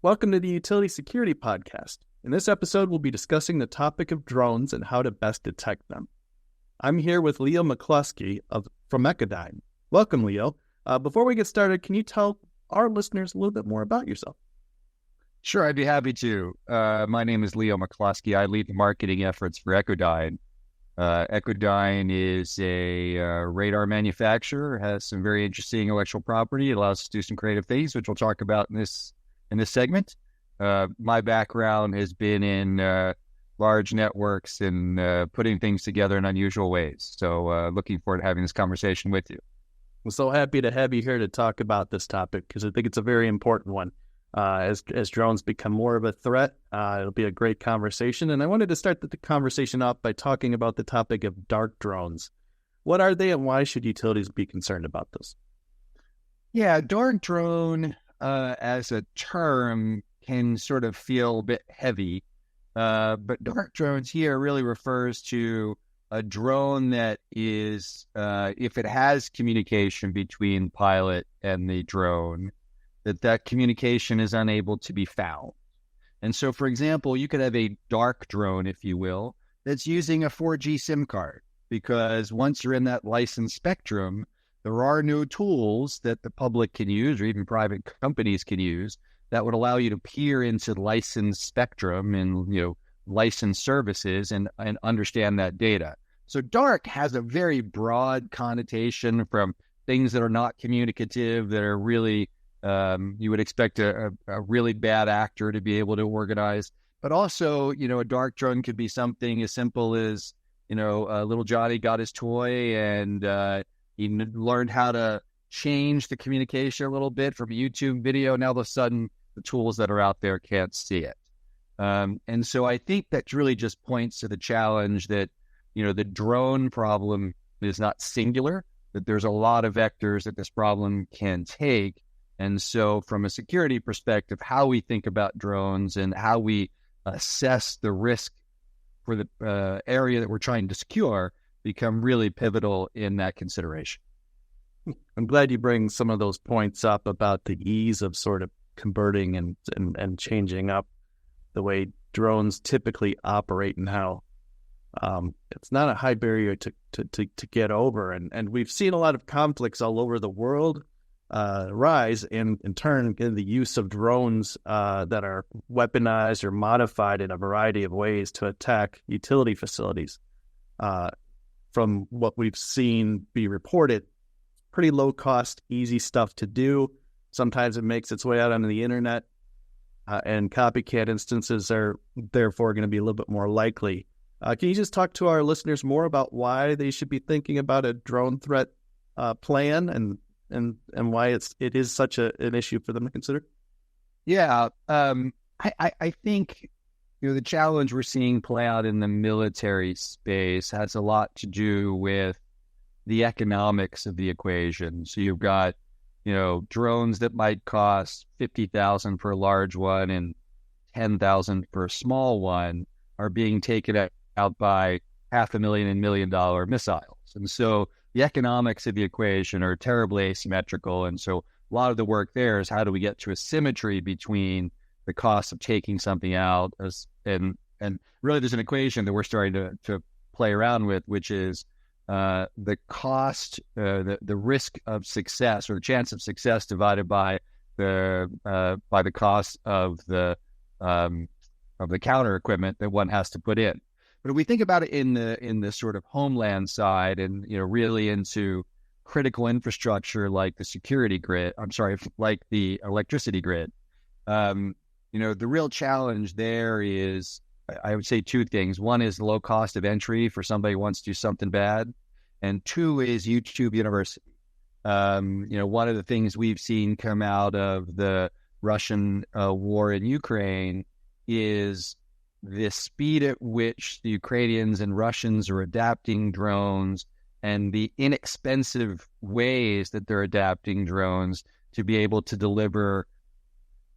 Welcome to the Utility Security Podcast. In this episode, we'll be discussing the topic of drones and how to best detect them. I'm here with Leo McCluskey from Echodyne. Welcome, Leo. Before we get started, can you tell our listeners a little bit more about yourself? Sure, I'd be happy to. My name is Leo McCluskey. I lead the marketing efforts for Echodyne. Echodyne is a radar manufacturer, has some very interesting intellectual property. It allows us to do some creative things, which we'll talk about in this segment. My background has been in large networks and putting things together in unusual ways. So looking forward to having this conversation with you. I'm so happy to have you here to talk about this topic because I think it's a very important one. As drones become more of a threat, it'll be a great conversation. And I wanted to start the conversation off by talking about the topic of dark drones. What are they and why should utilities be concerned about this? Yeah, dark drone as a term can sort of feel a bit heavy. But dark drones here really refers to a drone that is, if it has communication between pilot and the drone, that communication is unable to be found. And so, for example, you could have a dark drone, if you will, that's using a 4G SIM card, because once you're in that licensed spectrum, there are no tools that the public can use or even private companies can use that would allow you to peer into licensed spectrum and, licensed services and understand that data. So dark has a very broad connotation from things that are not communicative, that are really you would expect a really bad actor to be able to organize. But also, a dark drone could be something as simple as, little Johnny got his toy and he learned how to change the communication a little bit from a YouTube video. Now, all of a sudden, the tools that are out there can't see it. And so I think that really just points to the challenge that, the drone problem is not singular, that there's a lot of vectors that this problem can take. And so from a security perspective, how we think about drones and how we assess the risk for the area that we're trying to secure become really pivotal in that consideration. I'm glad you bring some of those points up about the ease of sort of converting and changing up the way drones typically operate and how it's not a high barrier to get over. And we've seen a lot of conflicts all over the world rise in turn in the use of drones that are weaponized or modified in a variety of ways to attack utility facilities. From what we've seen be reported, pretty low cost, easy stuff to do. Sometimes it makes its way out onto the internet, and copycat instances are therefore going to be a little bit more likely. Can you just talk to our listeners more about why they should be thinking about a drone threat plan and why it is such an issue for them to consider? Yeah, I think the challenge we're seeing play out in the military space has a lot to do with the economics of the equation. So you've got drones that might cost $50,000 for a large one and $10,000 for a small one are being taken out by $500,000 and $1 million missiles, and so the economics of the equation are terribly asymmetrical. And so a lot of the work there is how do we get to a symmetry between the cost of taking something out and really there's an equation that we're starting to play around with, which is the cost, the risk of success or the chance of success divided by the cost of the counter equipment that one has to put in. But if we think about it in the sort of homeland side and, really into critical infrastructure like the security grid, like the electricity grid, the real challenge there is, I would say two things. One is the low cost of entry for somebody who wants to do something bad. And two is YouTube University. One of the things we've seen come out of the Russian war in Ukraine is the speed at which the Ukrainians and Russians are adapting drones and the inexpensive ways that they're adapting drones to be able to deliver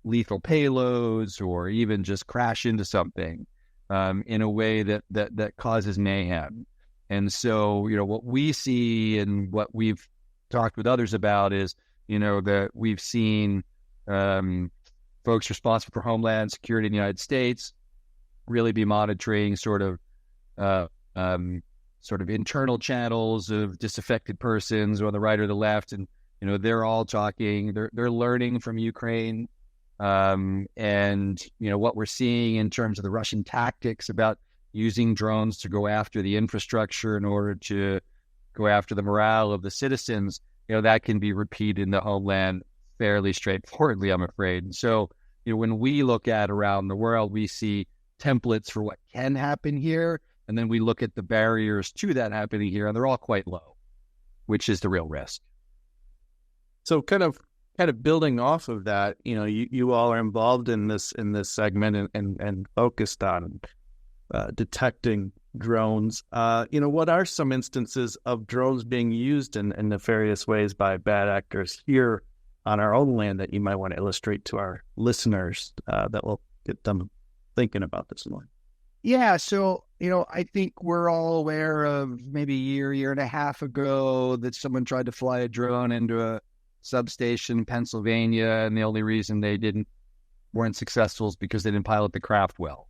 lethal payloads or even just crash into something in a way that causes mayhem. And so, what we see and what we've talked with others about is, that we've seen folks responsible for Homeland Security in the United States really be monitoring sort of internal channels of disaffected persons on the right or the left, and they're all talking. They're learning from Ukraine, and what we're seeing in terms of the Russian tactics about using drones to go after the infrastructure in order to go after the morale of the citizens. That can be repeated in the homeland fairly straightforwardly, I'm afraid. And so, when we look at around the world, we see templates for what can happen here, and then we look at the barriers to that happening here, and they're all quite low, which is the real risk. So kind of building off of that, you all are involved in this segment and focused on detecting drones. What are some instances of drones being used in nefarious ways by bad actors here on our own land that you might want to illustrate to our listeners that will get them thinking about this more? Yeah, so, I think we're all aware of maybe a year and a half ago that someone tried to fly a drone into a substation in Pennsylvania, and the only reason they weren't successful is because they didn't pilot the craft well.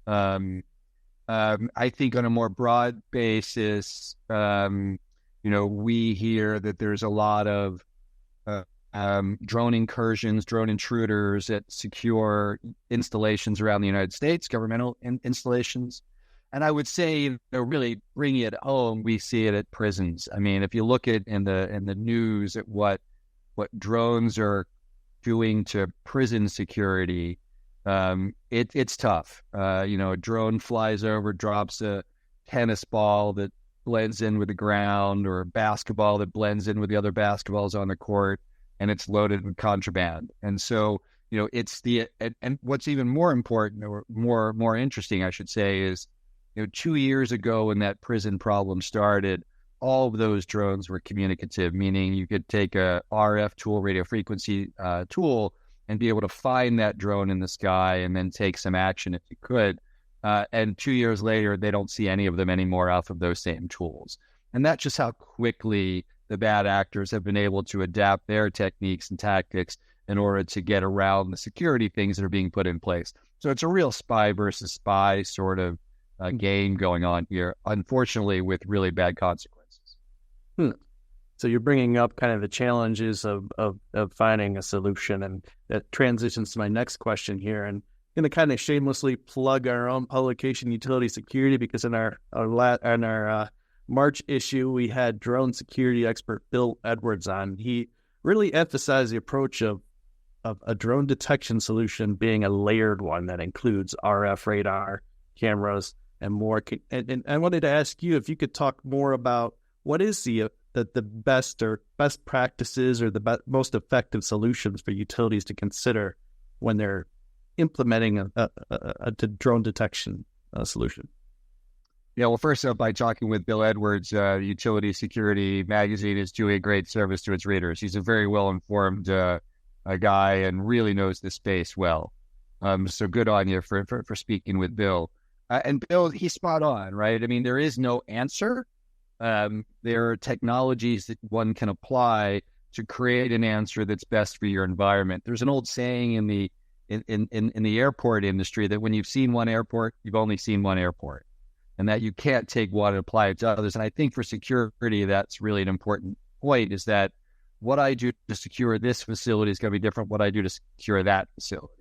I think on a more broad basis, we hear that there's a lot of drone incursions, drone intruders at secure installations around the United States, governmental installations. And I would say, really bringing it home, we see it at prisons. I mean, if you look at in the news at what drones are doing to prison security, it's tough. A drone flies over, drops a tennis ball that blends in with the ground, or a basketball that blends in with the other basketballs on the court, and it's loaded with contraband. And so, it's and what's even more important, or more interesting, I should say, is 2 years ago when that prison problem started, all of those drones were communicative, meaning you could take a RF tool, radio frequency tool, and be able to find that drone in the sky and then take some action if you could. And 2 years later, they don't see any of them anymore off of those same tools. And that's just how quickly the bad actors have been able to adapt their techniques and tactics in order to get around the security things that are being put in place. So it's a real spy versus spy sort of game going on here, unfortunately, with really bad consequences. So you're bringing up kind of the challenges of finding a solution, and that transitions to my next question here. And I'm going to kind of shamelessly plug our own publication, Utility Security, because in our March issue, we had drone security expert Bill Edwards on. He really emphasized the approach of a drone detection solution being a layered one that includes RF radar, cameras, and more. And I wanted to ask you if you could talk more about what is the best practices or the most effective solutions for utilities to consider when they're implementing a drone detection solution. Yeah, well, first up, by talking with Bill Edwards, Utility Security magazine is doing a great service to its readers. He's a very well-informed guy and really knows the space well. So good on you for speaking with Bill. And Bill, he's spot on, right? I mean, there is no answer. There are technologies that one can apply to create an answer that's best for your environment. There's an old saying in the airport industry that when you've seen one airport, you've only seen one airport, and that you can't take one and apply it to others. And I think for security, that's really an important point, is that what I do to secure this facility is going to be different what I do to secure that facility.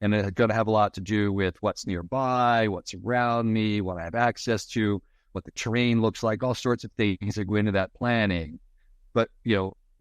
And it's going to have a lot to do with what's nearby, what's around me, what I have access to, what the terrain looks like, all sorts of things that go into that planning. But,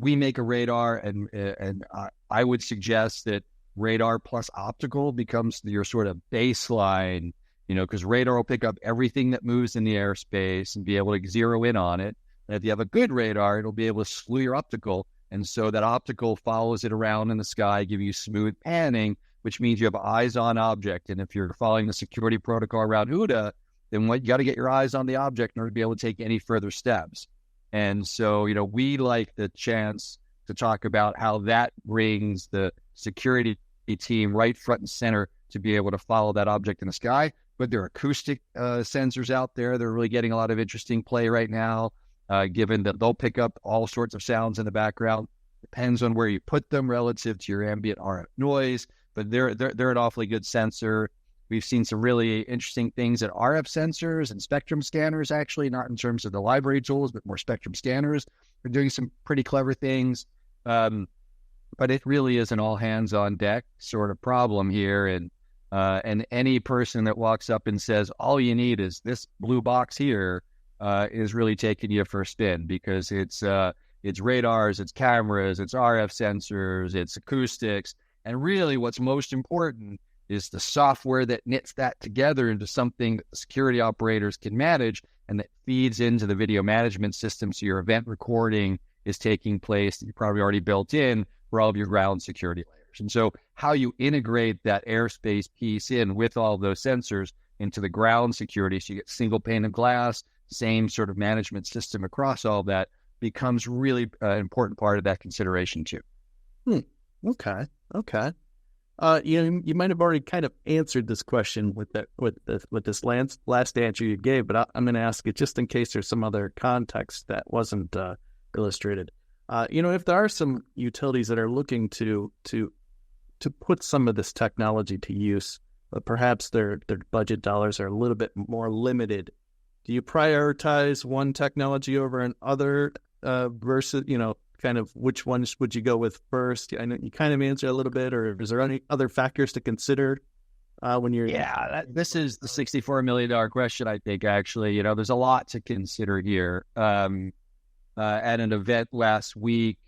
we make a radar, and I would suggest that radar plus optical becomes your sort of baseline, because radar will pick up everything that moves in the airspace and be able to zero in on it. And if you have a good radar, it'll be able to slew your optical. And so that optical follows it around in the sky, giving you smooth panning, which means you have eyes on object. And if you're following the security protocol around UDA, then you got to get your eyes on the object in order to be able to take any further steps. And so, we like the chance to talk about how that brings the security team right front and center to be able to follow that object in the sky. But there are acoustic sensors out there. They're really getting a lot of interesting play right now, given that they'll pick up all sorts of sounds in the background. Depends on where you put them relative to your ambient RF noise. but they're an awfully good sensor. We've seen some really interesting things at RF sensors and spectrum scanners, actually, not in terms of the library tools, but more spectrum scanners. They're doing some pretty clever things. But it really is an all hands on deck sort of problem here. And any person that walks up and says, all you need is this blue box here, is really taking you for a spin, because it's radars, it's cameras, it's RF sensors, it's acoustics. And really what's most important is the software that knits that together into something that the security operators can manage and that feeds into the video management system. So your event recording is taking place that you probably already built in for all of your ground security layers. And so how you integrate that airspace piece in with all of those sensors into the ground security, so you get single pane of glass, same sort of management system across all of that, becomes really an important part of that consideration too. Okay. You might have already kind of answered this question with this last answer you gave, but I'm going to ask it just in case there's some other context that wasn't illustrated. If there are some utilities that are looking to put some of this technology to use, but perhaps their budget dollars are a little bit more limited, do you prioritize one technology over another versus, kind of which ones would you go with first? I know you kind of answered a little bit, or is there any other factors to consider when you're... Yeah, this is the $64 million question, I think, actually. There's a lot to consider here. At an event last week,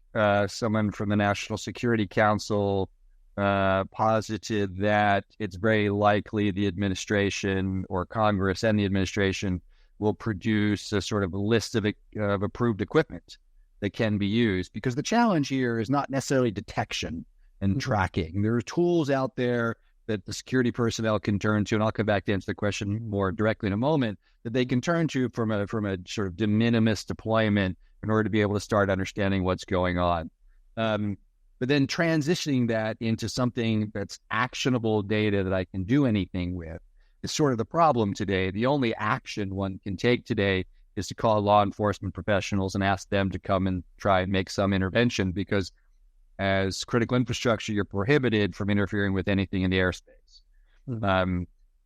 someone from the National Security Council posited that it's very likely the administration or Congress and the administration will produce a sort of a list of approved equipment that can be used, because the challenge here is not necessarily detection and tracking. There are tools out there that the security personnel can turn to, and I'll come back to answer the question more directly in a moment, that they can turn to from a sort of de minimis deployment in order to be able to start understanding what's going on. But then transitioning that into something that's actionable data that I can do anything with is sort of the problem today. The only action one can take today is to call law enforcement professionals and ask them to come and try and make some intervention, because as critical infrastructure, you're prohibited from interfering with anything in the airspace.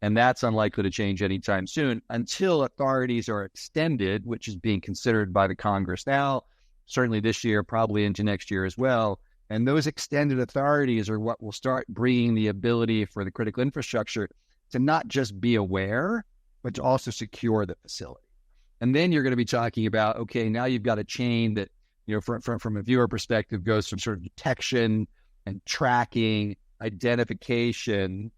And that's unlikely to change anytime soon until authorities are extended, which is being considered by the Congress now, certainly this year, probably into next year as well. And those extended authorities are what will start bringing the ability for the critical infrastructure to not just be aware, but to also secure the facility. And then you're going to be talking about, okay, now you've got a chain that, from a viewer perspective, goes from sort of detection and tracking, identification.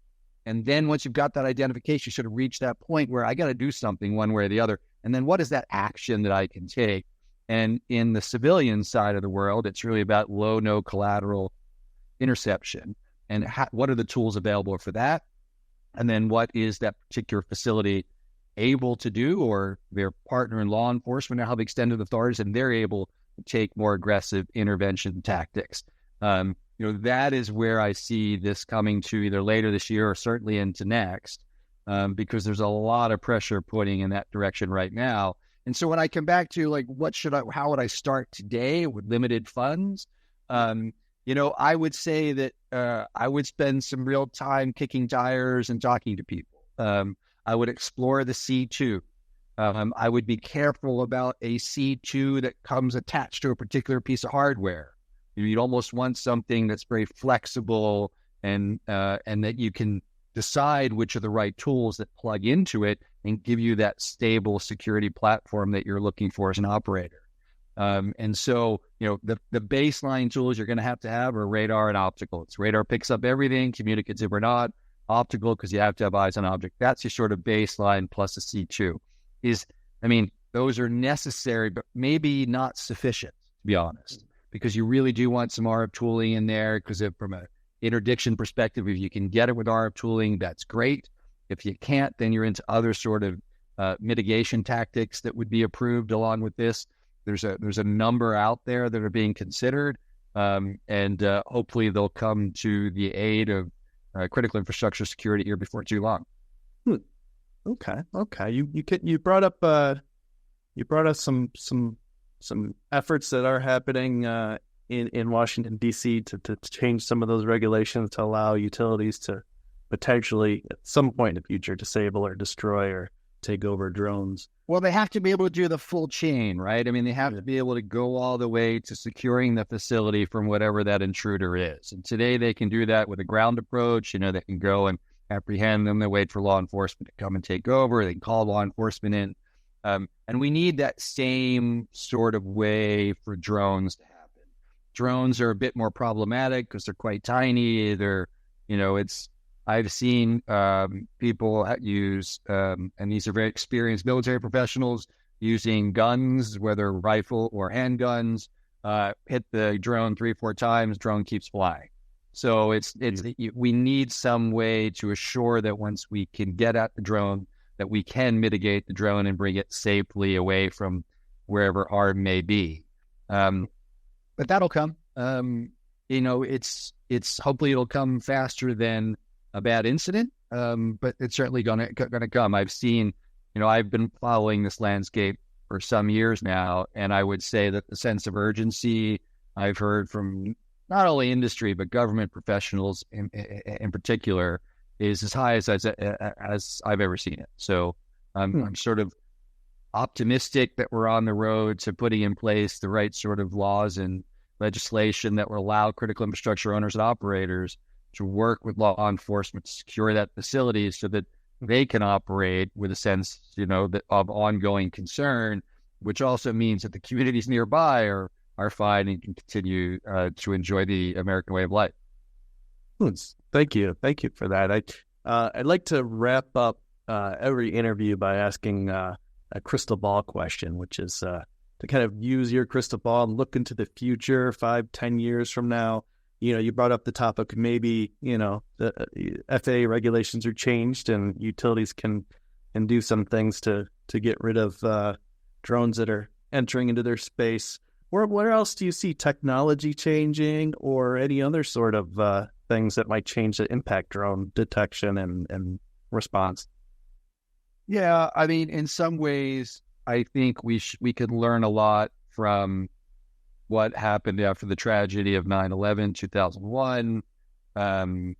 And then once you've got that identification, you sort of reach that point where I got to do something one way or the other. And then what is that action that I can take? And in the civilian side of the world, it's really about low, no collateral interception. And what are the tools available for that? And then what is that particular facility able to do, or their partner in law enforcement now have extended authorities and they're able to take more aggressive intervention tactics. That is where I see this coming to either later this year or certainly into next, because there's a lot of pressure putting in that direction right now. And so when I come back to how would I start today with limited funds? I would say that I would spend some real time kicking tires and talking to people. I would explore the C2. I would be careful about a C2 that comes attached to a particular piece of hardware. You'd almost want something that's very flexible and that you can decide which are the right tools that plug into it and give you that stable security platform that you're looking for as an operator. And so, the baseline tools you're going to have are radar and optical. It's radar picks up everything, communicative or not. Optical, because you have to have eyes on object. That's your sort of baseline plus a C2. Those are necessary, but maybe not sufficient, to be honest, because you really do want some RF tooling in there, because from an interdiction perspective, if you can get it with RF tooling, that's great. If you can't, then you're into other sort of mitigation tactics that would be approved along with this. There's a number out there that are being considered, and hopefully they'll come to the aid of critical infrastructure security here before too long. Okay. You brought up some efforts that are happening in Washington, D.C. to change some of those regulations to allow utilities to potentially at some point in the future disable or destroy or take over drones? Well, they have to be able to do the full chain, right? I mean, they have to be able to go all the way to securing the facility from whatever that intruder is. And today they can do that with a ground approach. You know, they can go and apprehend them. They wait for law enforcement to come and take over. They can call law enforcement in. And we need that same sort of way for drones to happen. Drones are a bit more problematic because they're quite tiny. I've seen people use, and these are very experienced military professionals, using guns, whether rifle or handguns, hit the drone 3-4 times, drone keeps flying. So we need some way to assure that once we can get at the drone, that we can mitigate the drone and bring it safely away from wherever harm may be. But that'll come. It's hopefully it'll come faster than a bad incident, but it's certainly gonna come. I've been following this landscape for some years now, and I would say that the sense of urgency I've heard from not only industry but government professionals in particular is as high as I've ever seen it. So I'm sort of optimistic that we're on the road to putting in place the right sort of laws and legislation that will allow critical infrastructure owners and operators to work with law enforcement to secure that facility so that they can operate with a sense, of ongoing concern, which also means that the communities nearby are fine and can continue to enjoy the American way of life. Thank you for that. I'd like to wrap up every interview by asking a crystal ball question, which is to kind of use your crystal ball and look into the future 5-10 years from now. You brought up the topic, maybe, the FAA regulations are changed and utilities can do some things to get rid of drones that are entering into their space. Where else do you see technology changing or any other sort of things that might change the impact drone detection and response? Yeah, I mean, in some ways, I think we could learn a lot from what happened after the tragedy of 9/11, 2001. And,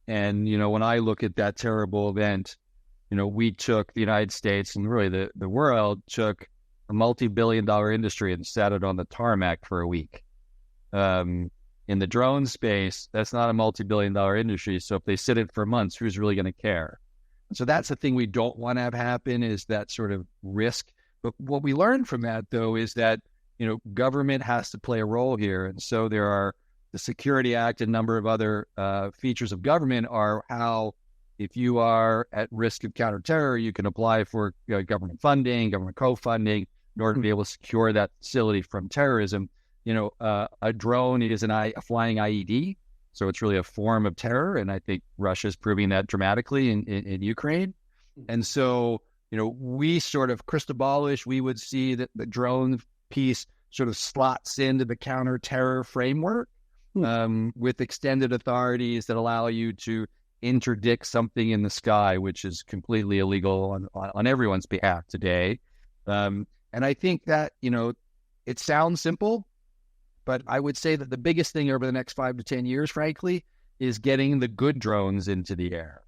when I look at that terrible event, we took the United States and really the world took a multi-billion-dollar industry and sat it on the tarmac for a week. In the drone space, that's not a multi-billion-dollar industry. So if they sit it for months, who's really going to care? So that's the thing we don't want to have happen, is that sort of risk. But what we learned from that, though, is that government has to play a role here. And so there are the Security Act, a number of other features of government are how, if you are at risk of counterterror, you can apply for government funding, government co-funding in order to be able to secure that facility from terrorism. A drone is a flying IED, so it's really a form of terror. And I think Russia's proving that dramatically in Ukraine. And so, we sort of crystal ballish, we would see that the drone piece sort of slots into the counter-terror framework with extended authorities that allow you to interdict something in the sky, which is completely illegal on everyone's behalf today. And I think that, it sounds simple, but I would say that the biggest thing over the next 5 to 10 years, frankly, is getting the good drones into the air.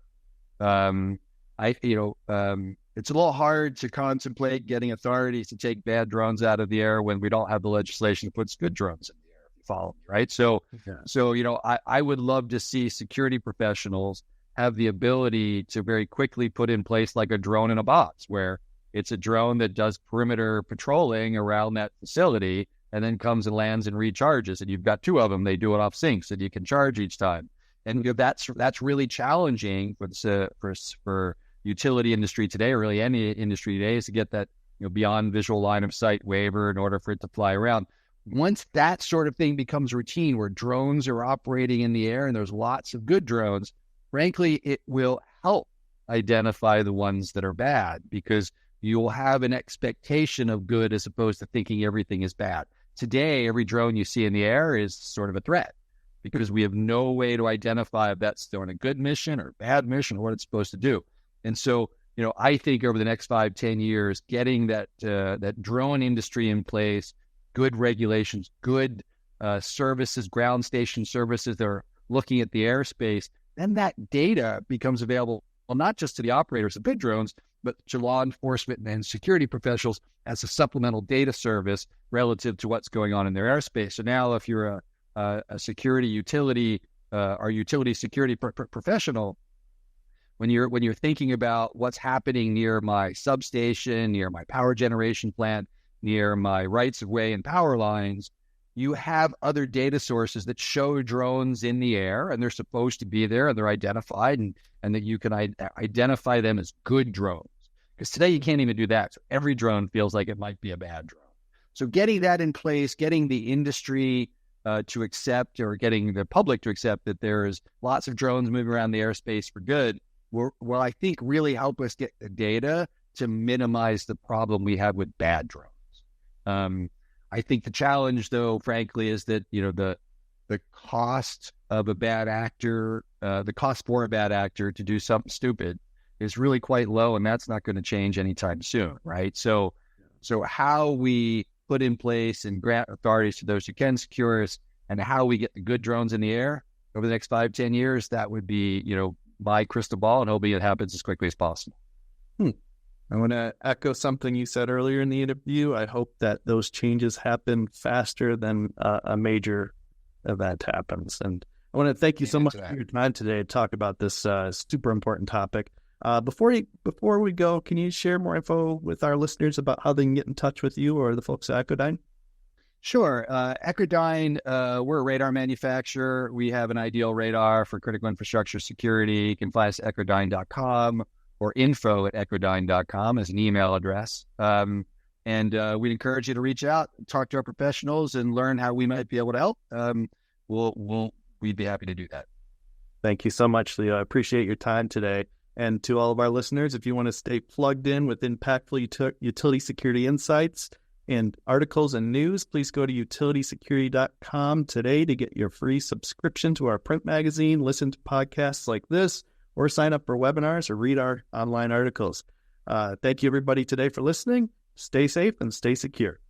It's a little hard to contemplate getting authorities to take bad drones out of the air when we don't have the legislation that puts good drones in the air, if you follow me, right? So, I would love to see security professionals have the ability to very quickly put in place like a drone in a box, where it's a drone that does perimeter patrolling around that facility and then comes and lands and recharges. And you've got 2 of them. They do it off sync so you can charge each time. And that's really challenging for utility industry today, or really any industry today, is to get that beyond visual line of sight waiver in order for it to fly around. Once that sort of thing becomes routine, where drones are operating in the air and there's lots of good drones, frankly, it will help identify the ones that are bad, because you'll have an expectation of good as opposed to thinking everything is bad. Today, every drone you see in the air is sort of a threat, because we have no way to identify if that's doing a good mission or bad mission or what it's supposed to do. And so, I think over the next 5-10 years, getting that drone industry in place, good regulations, good services, ground station services that are looking at the airspace, then that data becomes available, well, not just to the operators of big drones, but to law enforcement and security professionals as a supplemental data service relative to what's going on in their airspace. So now if you're a security utility or utility security professional, when you're thinking about what's happening near my substation, near my power generation plant, near my rights of way and power lines, you have other data sources that show drones in the air, and they're supposed to be there, and they're identified, and that you can identify them as good drones. Because today you can't even do that. So every drone feels like it might be a bad drone. So getting that in place, getting the industry to accept, or getting the public to accept that there's lots of drones moving around the airspace for good, will I think really help us get the data to minimize the problem we have with bad drones. I think the challenge, though, frankly, is that, the cost of a bad actor, the cost for a bad actor to do something stupid is really quite low, and that's not going to change anytime soon, right? So how we put in place and grant authorities to those who can secure us, and how we get the good drones in the air over the next 5-10 years, that would be, my crystal ball, and hopefully it happens as quickly as possible. I want to echo something you said earlier in the interview. I hope that those changes happen faster than a major event happens. And I want to thank you so much for your time today to talk about this super important topic. Before we go, can you share more info with our listeners about how they can get in touch with you or the folks at Echodyne? Sure. Echodyne, we're a radar manufacturer. We have an ideal radar for critical infrastructure security. You can find us at echodyne.com or info@echodyne.com as an email address. And we'd encourage you to reach out, talk to our professionals, and learn how we might be able to help. We'd be happy to do that. Thank you so much, Leo. I appreciate your time today. And to all of our listeners, if you want to stay plugged in with impactful utility security insights and articles and news, please go to utilitysecurity.com today to get your free subscription to our print magazine, listen to podcasts like this, or sign up for webinars or read our online articles. Thank you, everybody, today for listening. Stay safe and stay secure.